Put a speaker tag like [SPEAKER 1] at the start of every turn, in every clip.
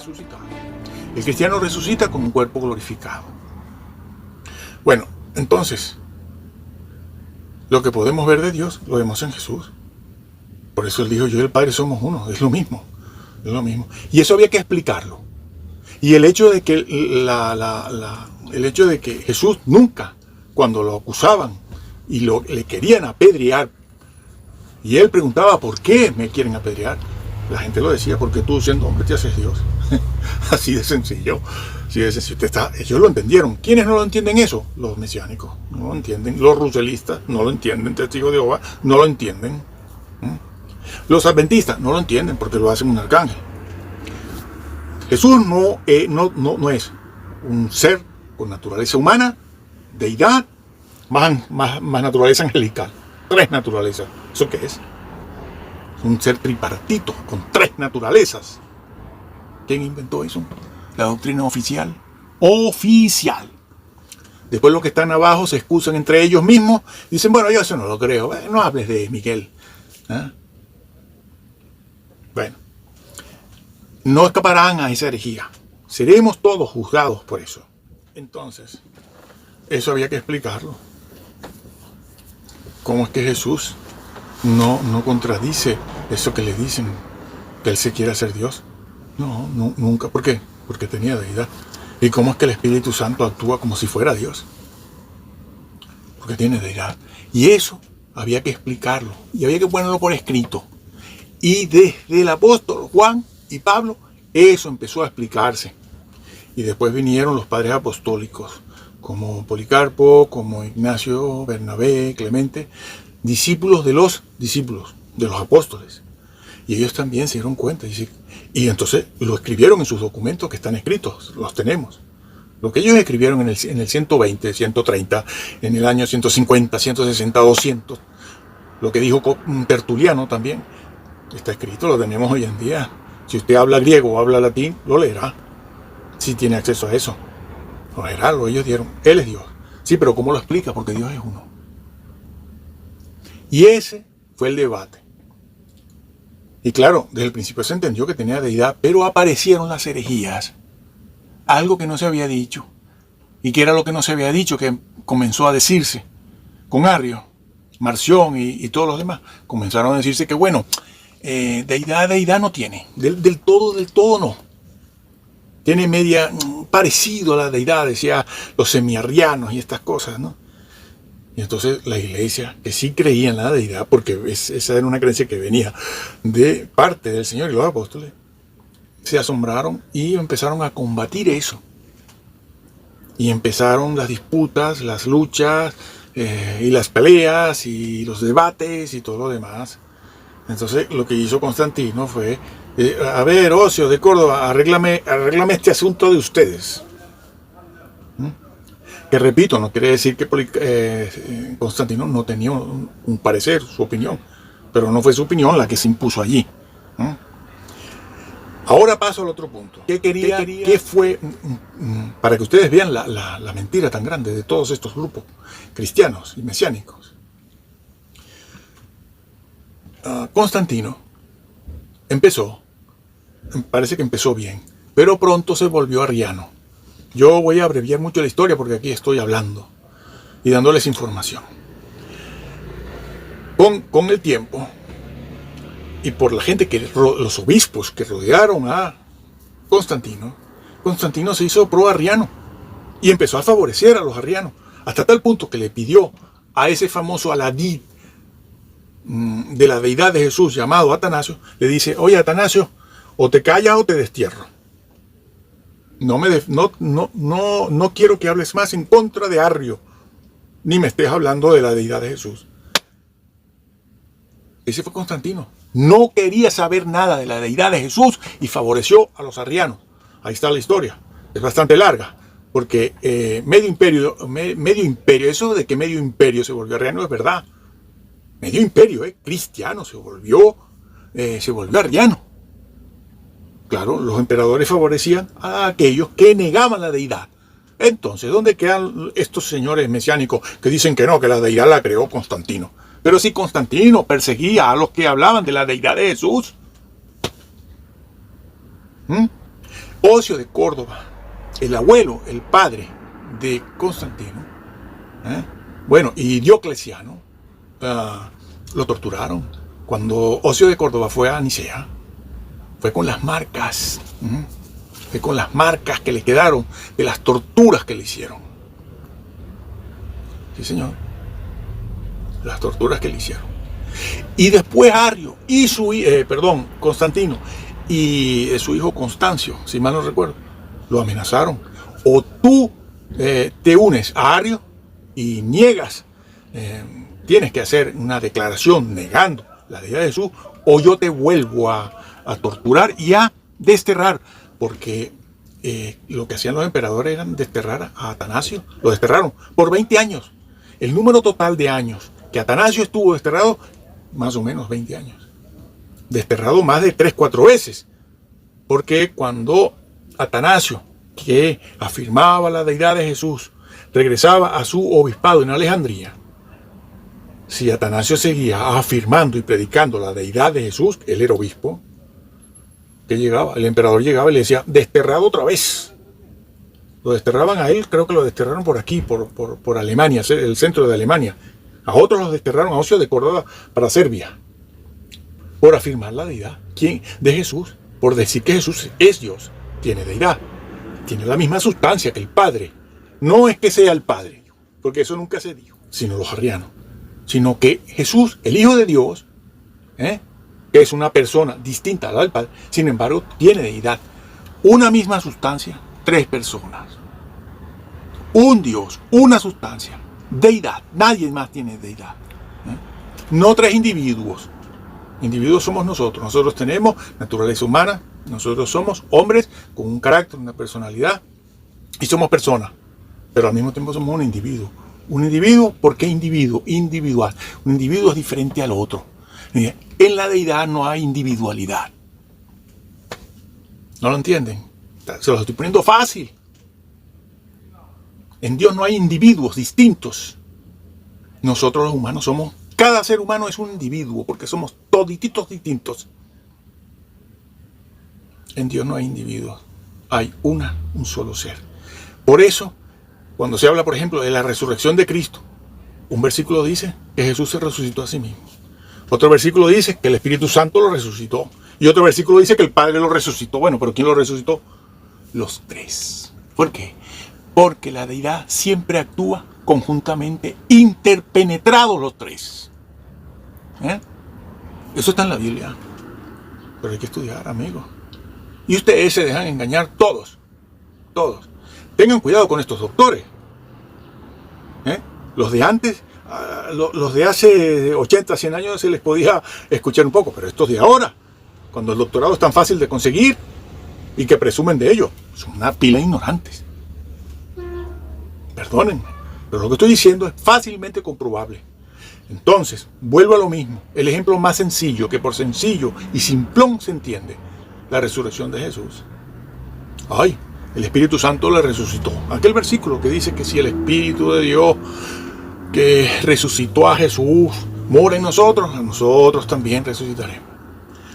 [SPEAKER 1] resucitado. El cristiano resucita con un cuerpo glorificado. Bueno, entonces, lo que podemos ver de Dios, lo vemos en Jesús. Por eso él dijo, yo y el Padre somos uno, es lo mismo. Es lo mismo. Y eso había que explicarlo. Y el hecho de que el hecho de que Jesús nunca, cuando lo acusaban y le querían apedrear, y él preguntaba, ¿por qué me quieren apedrear? La gente lo decía, porque tú siendo hombre te haces Dios. Así de sencillo. Así de sencillo. Ellos lo entendieron. ¿Quiénes no lo entienden eso? Los mesiánicos no lo entienden. Los ruselistas no lo entienden. Testigos de Jehová no lo entienden. Los adventistas no lo entienden porque lo hacen un arcángel. Jesús no es un ser con naturaleza humana, deidad, más naturaleza angelical. 3 naturalezas. ¿Eso qué es? Un ser tripartito, con 3 naturalezas. ¿Quién inventó eso? La doctrina oficial. Oficial. Después los que están abajo se excusan entre ellos mismos. Dicen, bueno, yo eso no lo creo. No hables de Miguel. ¿Ah? Bueno. No escaparán a esa herejía. Seremos todos juzgados por eso. Entonces, eso había que explicarlo. ¿Cómo es que Jesús no contradice eso que le dicen, que él se quiere hacer Dios? No, nunca. ¿Por qué? Porque tenía deidad. ¿Y cómo es que el Espíritu Santo actúa como si fuera Dios? Porque tiene deidad. Y eso había que explicarlo. Y había que ponerlo por escrito. Y desde el apóstol Juan y Pablo, eso empezó a explicarse. Y después vinieron los padres apostólicos, como Policarpo, como Ignacio, Bernabé, Clemente, discípulos de los apóstoles. Y ellos también se dieron cuenta. Y entonces lo escribieron en sus documentos que están escritos, los tenemos. Lo que ellos escribieron en el 120, 130, en el año 150, 160, 200, lo que dijo Tertuliano también, está escrito, lo tenemos hoy en día. Si usted habla griego o habla latín, lo leerá. Si tiene acceso a eso, lo leerá, lo ellos dieron. Él es Dios. Sí, pero ¿cómo lo explica? Porque Dios es uno. Y ese fue el debate. Y claro, desde el principio se entendió que tenía deidad, pero aparecieron las herejías. Algo que no se había dicho. ¿Y qué era lo que no se había dicho? Que comenzó a decirse con Arrio, Marción y todos los demás. Comenzaron a decirse que bueno, deidad no tiene. Del todo no. Tiene media parecido a la deidad, decía los semiarrianos y estas cosas, ¿no? Y entonces la iglesia, que sí creía en la deidad, porque esa era una creencia que venía de parte del Señor y los apóstoles, se asombraron y empezaron a combatir eso. Y empezaron las disputas, las luchas, y las peleas, y los debates, y todo lo demás. Entonces lo que hizo Constantino fue, a ver, Ocio de Córdoba, arréglame este asunto de ustedes. Que repito, no quiere decir que Constantino no tenía un parecer, su opinión, pero no fue su opinión la que se impuso allí. Ahora paso al otro punto. ¿Qué fue? Para que ustedes vean la mentira tan grande de todos estos grupos cristianos y mesiánicos. Constantino parece que empezó bien, pero pronto se volvió arriano. Yo voy a abreviar mucho la historia porque aquí estoy hablando y dándoles información. Con el tiempo y por la gente los obispos que rodearon a Constantino se hizo pro-arriano y empezó a favorecer a los arrianos, hasta tal punto que le pidió a ese famoso Aladí de la deidad de Jesús llamado Atanasio, le dice, oye Atanasio, o te callas o te destierro. No quiero que hables más en contra de Arrio, ni me estés hablando de la deidad de Jesús. Ese fue Constantino. No quería saber nada de la deidad de Jesús y favoreció a los arrianos. Ahí está la historia. Es bastante larga, porque medio imperio, eso de que medio imperio se volvió arriano es verdad. Medio imperio, cristiano, se volvió arriano. Claro, los emperadores favorecían a aquellos que negaban la deidad. Entonces, ¿dónde quedan estos señores mesiánicos que dicen que no, que la deidad la creó Constantino? Pero si Constantino perseguía a los que hablaban de la deidad de Jesús. Ocio de Córdoba, el abuelo, el padre de Constantino, bueno, y Diocleciano, lo torturaron. Cuando Ocio de Córdoba fue a Nicea, fue con las marcas, fue con las marcas que le quedaron de las torturas que le hicieron. Sí, señor, las torturas que le hicieron. Y después Arrio y Constantino y su hijo Constancio, si mal no recuerdo, lo amenazaron. O tú te unes a Arrio y niegas, tienes que hacer una declaración negando la deidad de Jesús, o yo te vuelvo a torturar y a desterrar, porque lo que hacían los emperadores era desterrar a Atanasio. Lo desterraron por 20 años. El número total de años que Atanasio estuvo desterrado, más o menos 20 años. Desterrado más de 3-4 veces. Porque cuando Atanasio, que afirmaba la deidad de Jesús, regresaba a su obispado en Alejandría, si Atanasio seguía afirmando y predicando la deidad de Jesús, él era obispo, que llegaba, el emperador llegaba y le decía, desterrado otra vez. Lo desterraban a él, creo que lo desterraron por aquí, por Alemania, el centro de Alemania. A otros los desterraron a Ocio de Córdoba para Serbia, por afirmar la deidad de Jesús, por decir que Jesús es Dios, tiene deidad, tiene la misma sustancia que el Padre. No es que sea el Padre, porque eso nunca se dijo, sino los arrianos, sino que Jesús, el Hijo de Dios, que es una persona distinta a la del Padre, sin embargo, tiene deidad. Una misma sustancia, 3 personas. Un Dios, una sustancia, deidad. Nadie más tiene deidad. No 3 individuos. Individuos somos nosotros. Nosotros tenemos naturaleza humana. Nosotros somos hombres con un carácter, una personalidad. Y somos personas. Pero al mismo tiempo somos un individuo. Un individuo, ¿por qué individuo? Individual. Un individuo es diferente al otro. En la deidad no hay individualidad. ¿No lo entienden? Se los estoy poniendo fácil. En Dios no hay individuos distintos. Nosotros los humanos somos, cada ser humano es un individuo, porque somos todititos distintos. En Dios no hay individuos. Hay un solo ser. Por eso, cuando se habla, por ejemplo, de la resurrección de Cristo, un versículo dice que Jesús se resucitó a sí mismo. Otro versículo dice que el Espíritu Santo lo resucitó. Y otro versículo dice que el Padre lo resucitó. Bueno, pero ¿quién lo resucitó? Los 3. ¿Por qué? Porque la deidad siempre actúa conjuntamente, interpenetrados los 3. Eso está en la Biblia. Pero hay que estudiar, amigos. Y ustedes se dejan engañar todos. Todos. Tengan cuidado con estos doctores. Los de antes, los de hace 80, 100 años se les podía escuchar un poco, pero estos de ahora, cuando el doctorado es tan fácil de conseguir y que presumen de ello, son una pila de ignorantes. Perdónenme, pero lo que estoy diciendo es fácilmente comprobable. Entonces, vuelvo a lo mismo, el ejemplo más sencillo, que por sencillo y simplón se entiende, la resurrección de Jesús. Ay, el Espíritu Santo le resucitó. Aquel versículo que dice que si el Espíritu de Dios que resucitó a Jesús mora en nosotros, a nosotros también resucitaremos.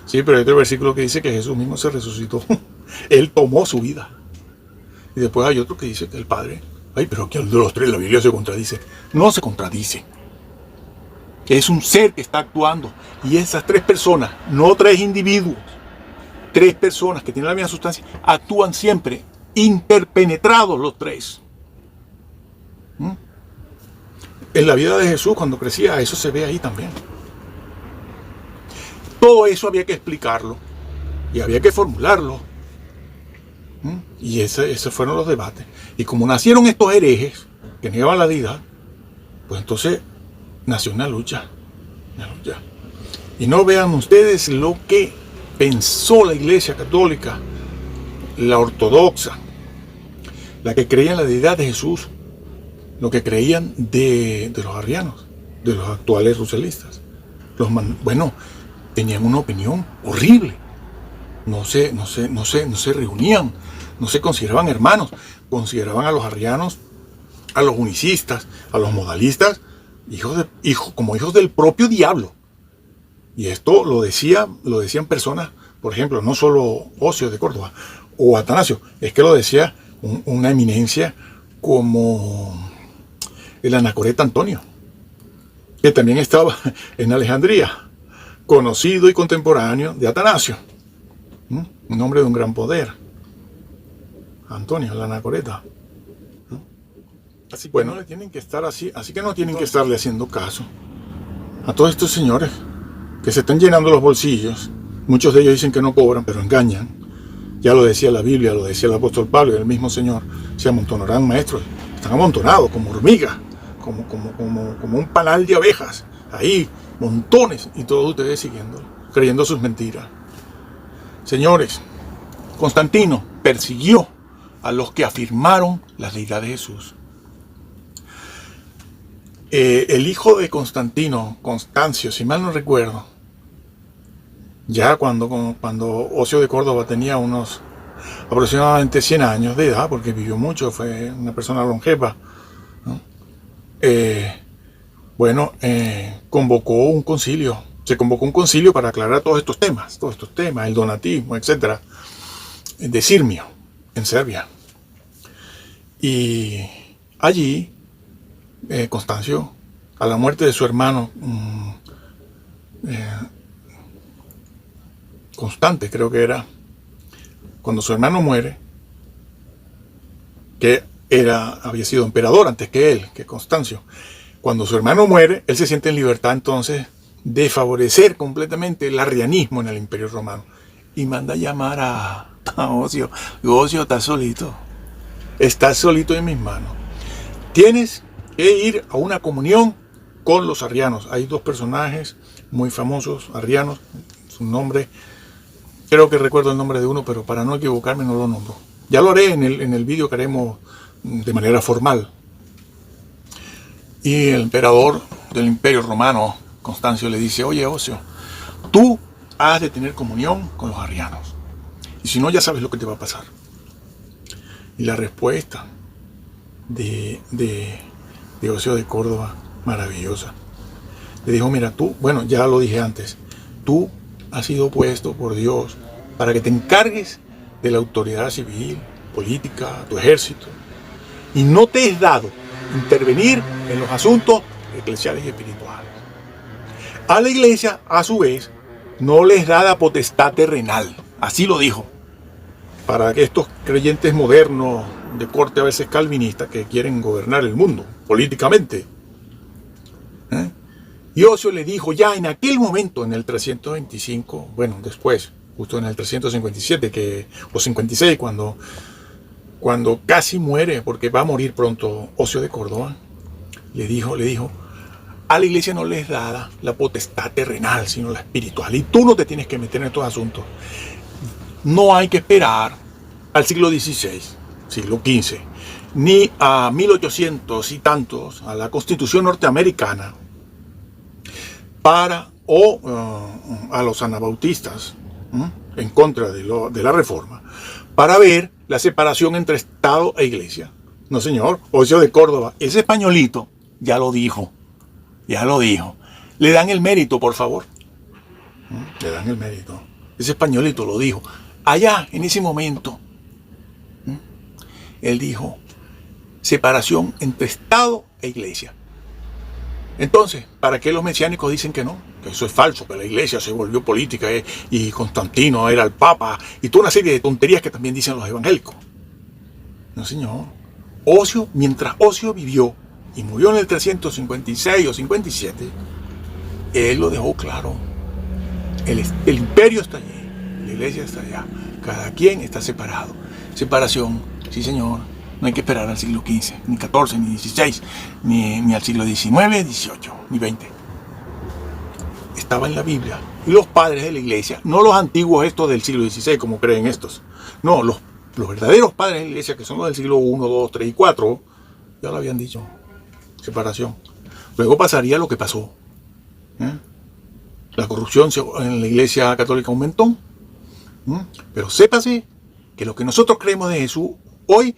[SPEAKER 1] Sí, pero hay otro versículo que dice que Jesús mismo se resucitó. Él tomó su vida. Y después hay otro que dice que el Padre... Ay, pero aquí de los 3 la Biblia se contradice. No se contradice. Es un ser que está actuando. Y esas 3 personas, no 3 individuos, 3 personas que tienen la misma sustancia, actúan siempre interpenetrados los 3. En la vida de Jesús, cuando crecía, eso se ve ahí también. Todo eso había que explicarlo y había que formularlo. Y esos fueron los debates. Y como nacieron estos herejes que negaban la deidad, pues entonces nació una lucha. Y no vean ustedes lo que pensó la Iglesia Católica, la ortodoxa, la que creía en la deidad de Jesús, lo que creían de los arrianos, de los actuales ruselistas. Bueno, tenían una opinión horrible. No se reunían, no se consideraban hermanos, consideraban a los arrianos, a los unicistas, a los modalistas, como hijos del propio diablo. Y esto lo decían personas, por ejemplo, no solo Ocio de Córdoba, o Atanasio, es que lo decía una eminencia como el anacoreta Antonio, que también estaba en Alejandría, conocido y contemporáneo de Atanasio, un hombre de un gran poder, Antonio, el anacoreta. Así que no le tienen que estar así que no tienen que estarle haciendo caso a todos estos señores que se están llenando los bolsillos. Muchos de ellos dicen que no cobran, pero engañan. Ya lo decía la Biblia, lo decía el apóstol Pablo y el mismo Señor. Se amontonarán maestros. Están amontonados como hormigas, como un panal de abejas. Ahí, montones, y todos ustedes siguiendo, creyendo sus mentiras. Señores, Constantino persiguió a los que afirmaron la deidad de Jesús. El hijo de Constantino, Constancio, si mal no recuerdo, ya cuando Ocio de Córdoba tenía unos aproximadamente 100 años de edad, porque vivió mucho, fue una persona longeva, ¿no? Convocó un concilio. Se convocó un concilio para aclarar todos estos temas, el donatismo, etcétera, de Sirmio, en Serbia. Y allí, Constancio, a la muerte de su hermano, Constante creo que era, cuando su hermano muere, que había sido emperador antes que él, que Constancio, cuando su hermano muere, él se siente en libertad entonces de favorecer completamente el arrianismo en el Imperio Romano y manda a llamar a Ocio. Ocio, estás solito en mis manos. Tienes que ir a una comunión con los arrianos. Hay dos personajes muy famosos, arrianos, su nombre, creo que recuerdo el nombre de uno, pero para no equivocarme no lo nombro. Ya lo haré en el vídeo que haremos de manera formal. Y el emperador del Imperio Romano, Constancio, le dice: oye, Ocio, tú has de tener comunión con los arrianos, y si no, ya sabes lo que te va a pasar. Y la respuesta de Ocio de Córdoba, maravillosa, le dijo: mira, tú, bueno, ya lo dije antes, tú has sido puesto por Dios para que te encargues de la autoridad civil, política, tu ejército, y no te es dado intervenir en los asuntos eclesiales y espirituales. A la iglesia, a su vez, no les da la potestad terrenal. Así lo dijo. Para que estos creyentes modernos, de corte a veces calvinista, que quieren gobernar el mundo políticamente. Y Ocio le dijo ya en aquel momento, en el 325, bueno, después, justo en el 357 o 56, cuando casi muere, porque va a morir pronto Ocio de Córdoba, le dijo, a la iglesia no les da la potestad terrenal, sino la espiritual, y tú no te tienes que meter en estos asuntos. No hay que esperar al siglo XVI, siglo XV, ni a 1800 y tantos, a la Constitución norteamericana, a los anabautistas, en contra de la reforma, para ver la separación entre Estado e Iglesia. No, señor, Ocio de Córdoba, ese españolito ya lo dijo. Le dan el mérito, por favor. Le dan el mérito. Ese españolito lo dijo. Allá, en ese momento, él dijo: separación entre Estado e Iglesia. Entonces, ¿para qué los mesiánicos dicen que no? Que eso es falso, que la iglesia se volvió política y Constantino era el papa y toda una serie de tonterías que también dicen los evangélicos. No, señor. Ocio, mientras Ocio vivió y murió en el 356 o 57, él lo dejó claro. El imperio está allí, la iglesia está allá, cada quien está separado. Separación, sí, señor. No hay que esperar al siglo XV, ni XIV, ni XVI, ni al siglo XIX, XVIII, ni XX. Estaba en la Biblia. Y los padres de la iglesia, no los antiguos estos del siglo XVI, como creen estos. No, los verdaderos padres de la iglesia, que son los del siglo I, II, III y IV, ya lo habían dicho. Separación. Luego pasaría lo que pasó. La corrupción en la iglesia católica aumentó. Pero sépase que lo que nosotros creemos de Jesús hoy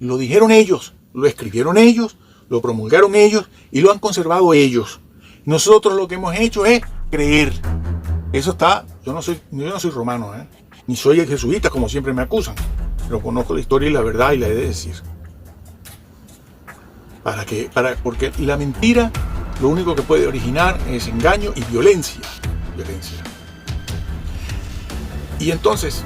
[SPEAKER 1] lo dijeron ellos, lo escribieron ellos, lo promulgaron ellos y lo han conservado ellos. Nosotros lo que hemos hecho es creer. Eso está, yo no soy romano, ni soy jesuita como siempre me acusan, pero conozco la historia y la verdad y la he de decir. Porque la mentira lo único que puede originar es engaño y violencia. Y entonces,